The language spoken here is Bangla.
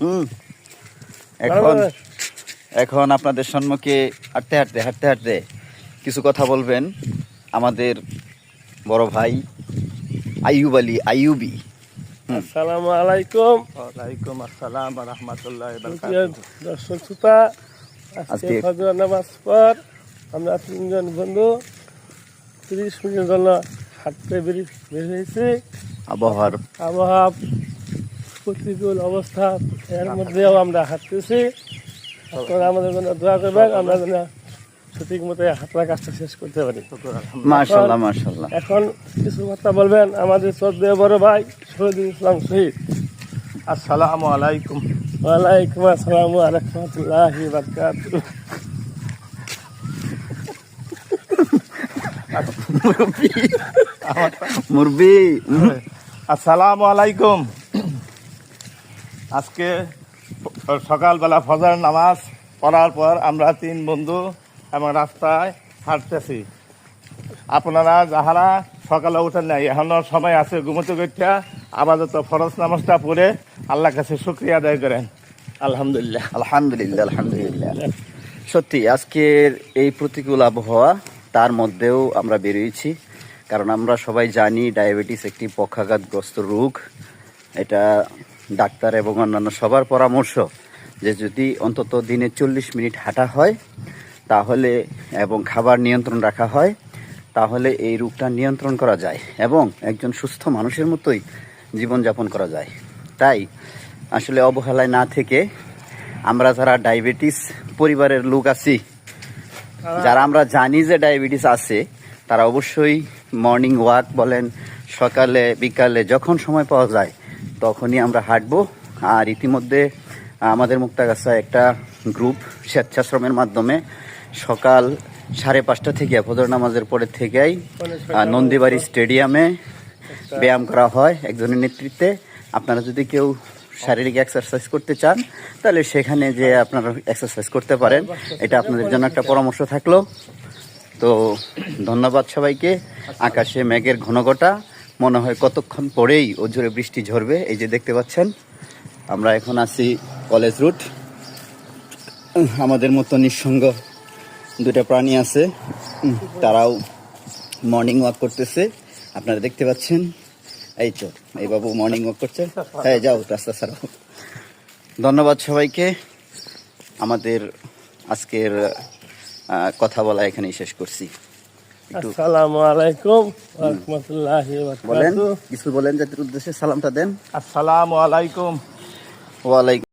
হুম এখন এখন আপনাদের সম্মুখে হাঁটতে হাঁটতে কিছু কথা বলবেন আমাদের বড় ভাই আইয়ুবী। আসসালামু আলাইকুম। ওয়ালাইকুম আসসালাম ওয়া রাহমাতুল্লাহি ওয়া প্রিয় বারাকাতুহু। দর্শক শ্রোতা, আজকে আজকে ফজর নামাজ পর আমরা তিনজন বন্ধু 30 মিনিটের জন্য হাঁটতে বের হয়েছি। আবহাওয়া প্রতিকূল অবস্থা, এর মধ্যেও আমরা হাঁটতেছি। আপনারা আমাদের জন্য দোয়া করবেন, আমরা যেন সঠিক মতো হাঁটার কাজটা শেষ করতে পারি। মাশাআল্লাহ। এখন কিছু কথা বলবেন আমাদের শ্রদ্ধেয় বড় ভাই শহীদুল ইসলাম শহীদ। আসসালামু আলাইকুম। ওয়ালাইকুম আসসালাম ওয়া রাহমাতুল্লাহি ওয়া বারাকাতুহু। মুরবি আসসালামু আলাইকুম। আজকে সকালবেলা ফজর নামাজ পড়ার পর আমরা তিন বন্ধু এবং রাস্তায় হাঁটতেছি। আপনারা যাহারা সকালে উঠেন নাই, এখনো সময় আছে ঘুমোতে করতে, আপাতত ফরজ নামাজটা পড়ে আল্লাহর কাছে শুকরিয়া আদায় করেন। আলহামদুলিল্লাহ। আলহামদুলিল্লাহ। সত্যি আজকের এই প্রতিকূল আবহাওয়া, তার মধ্যেও আমরা বেরিয়েছি, কারণ আমরা সবাই জানি ডায়াবেটিস একটি পক্ষাঘাতগ্রস্ত রোগ। এটা ডাক্তার এবং অন্যান্য সবার পরামর্শ যে যদি অন্তত দিনে 40 মিনিট হাঁটা হয় তাহলে এবং খাবার নিয়ন্ত্রণ রাখা হয় তাহলে এই রোগটা নিয়ন্ত্রণ করা যায় এবং একজন সুস্থ মানুষের মতোই জীবনযাপন করা যায়। তাই আসলে অবহেলায় না থেকে আমরা যারা ডায়াবেটিস পরিবারের লোক আছি, যারা আমরা জানি যে ডায়াবেটিস আছে, তারা অবশ্যই মর্নিং ওয়াক বলেন, সকালে বিকালে যখন সময় পাওয়া যায় তখনই আমরা হাঁটবো। আর ইতিমধ্যে আমাদের মুক্তাগাছায় একটা গ্রুপ স্বেচ্ছাশ্রমের মাধ্যমে সকাল 5:30 থেকে ফজর নামাজের পরে থেকেই নন্দীবাড়ি স্টেডিয়ামে ব্যায়াম করা হয় একজনের নেতৃত্বে। আপনারা যদি কেউ শারীরিক এক্সারসাইজ করতে চান তাহলে সেখানে যে আপনারা এক্সারসাইজ করতে পারেন, এটা আপনাদের জন্য একটা পরামর্শ থাকলো। তো ধন্যবাদ সবাইকে। আকাশে মেঘের ঘনঘটা, মনে হয় কতক্ষণ পরেই জোরে বৃষ্টি ঝরবে। এই যে দেখতে পাচ্ছেন আমরা এখন আছি কলেজ রুট। আমাদের মতো নিঃসঙ্গ দুটা প্রাণী আছে, তারাও মর্নিং ওয়াক করতেছে, আপনারা দেখতে পাচ্ছেন। এই তো এই বাবু মর্নিং ওয়াক করছে। হ্যাঁ, যাও রাস্তা ছাড়াও। ধন্যবাদ সবাইকে। আমাদের আজকের কথা বলা এখানেই শেষ করছি। আসসালামু আলাইকুম ওয়া রাহমাতুল্লাহি ওয়া বলেন, বারাকাতুহু। কিছু বলেন, যাদের উদ্দেশ্যে সালামটা দেন। আসসালামু আলাইকুম। ওয়ালাইকুম